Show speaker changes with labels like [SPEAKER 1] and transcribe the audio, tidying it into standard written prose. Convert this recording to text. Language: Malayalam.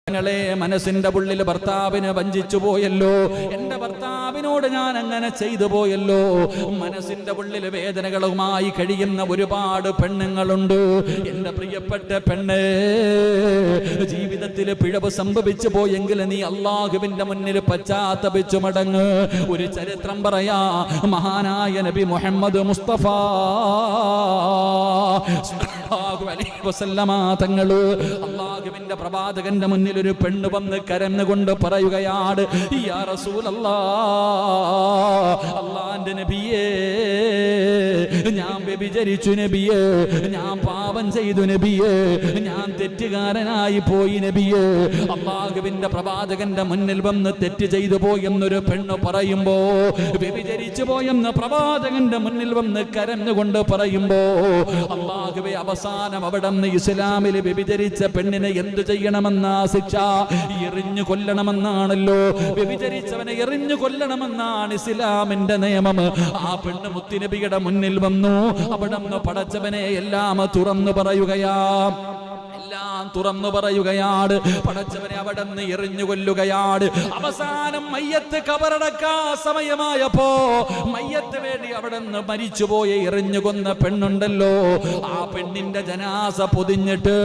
[SPEAKER 1] ങ്ങളെ മനസ്സിന്റെ ഉള്ളിൽ ഭർത്താവിനെ വഞ്ചിച്ചു പോയല്ലോ, എന്റെ ഭർത്താവിനോട് ഞാൻ അങ്ങനെ ചെയ്തു പോയല്ലോ. മനസ്സിന്റെ ഉള്ളിൽ വേദനകളുമായി കഴിയുന്ന ഒരുപാട് പെണ്ണുങ്ങളുണ്ട്. എന്റെ പ്രിയപ്പെട്ട പെണ്ണ്, ജീവിതത്തിൽ പിഴവ് സംഭവിച്ചു പോയെങ്കിൽ നീ അള്ളാഹുവിന്റെ മുന്നിൽ പശ്ചാത്തപിച്ചു മടങ്ങ്. ഒരു ചരിത്രം പറയാ, മഹാനായ നബി മുഹമ്മദ് മുസ്തഫ തങ്ങള് അള്ളാഹുവിന്റെ പ്രവാചകന്റെ മുന്നിൽ ഒരു പെണ്ണ് വന്ന് കരഞ്ഞുകൊണ്ട് പറയുകയാണ്, യാ റസൂലല്ലാഹ്, അള്ളാന്റെ നബിയേ, ഞാൻ വ്യഭിചരിച്ചു നബിയേ, ഞാൻ പാപം ചെയ്തു നബിയേ, ഞാൻ തെറ്റുകാരനായി പോയി നബിയേ. അള്ളാഹുവിന്റെ പ്രവാചകന്റെ മുന്നിൽ വന്ന് തെറ്റ് ചെയ്തു പോയെന്നൊരു പെണ്ണ് പറയുമ്പോ, വ്യഭിചരിച്ചു പോയെന്ന് പ്രവാചകന്റെ മുന്നിൽ വന്ന് കരഞ്ഞുകൊണ്ട് പറയുമ്പോ, അള്ളാഹുവേ, അവസാനം അവിടെ നിന്ന് ഇസ്ലാമിൽ വ്യഭിചരിച്ച പെണ്ണിനെ എന്തു ചെയ്യണമെന്ന ശിക്ഷ? എറിഞ്ഞു കൊല്ലണമെന്നാണല്ലോ. വ്യഭിചരിച്ചവനെ എറിഞ്ഞു കൊല്ലണമെന്നാണ് ഇസ്ലാമിന്റെ നിയമം. ആ പെണ്ണ് മുത്തുനബിയുടെ മുന്നിൽ വന്നു. അവിടെ നിന്ന് പടച്ചവനെ എല്ലാം തുറന്നു പറയുകയാണ്. പടച്ചവനെ അവിടെ നിന്ന് എറിഞ്ഞു കൊല്ലുകയാണ്. അവസാനം മയ്യത്ത് കബറടക്കാ സമയമായപ്പോ മയ്യത്ത് വേണ്ടി അവിടെ നിന്ന് മരിച്ചുപോയ എറിഞ്ഞു കൊന്ന പെണ്ണുണ്ടല്ലോ, ആ പെണ്ണിന്റെ ജനാസ പൊതിഞ്ഞിട്ട്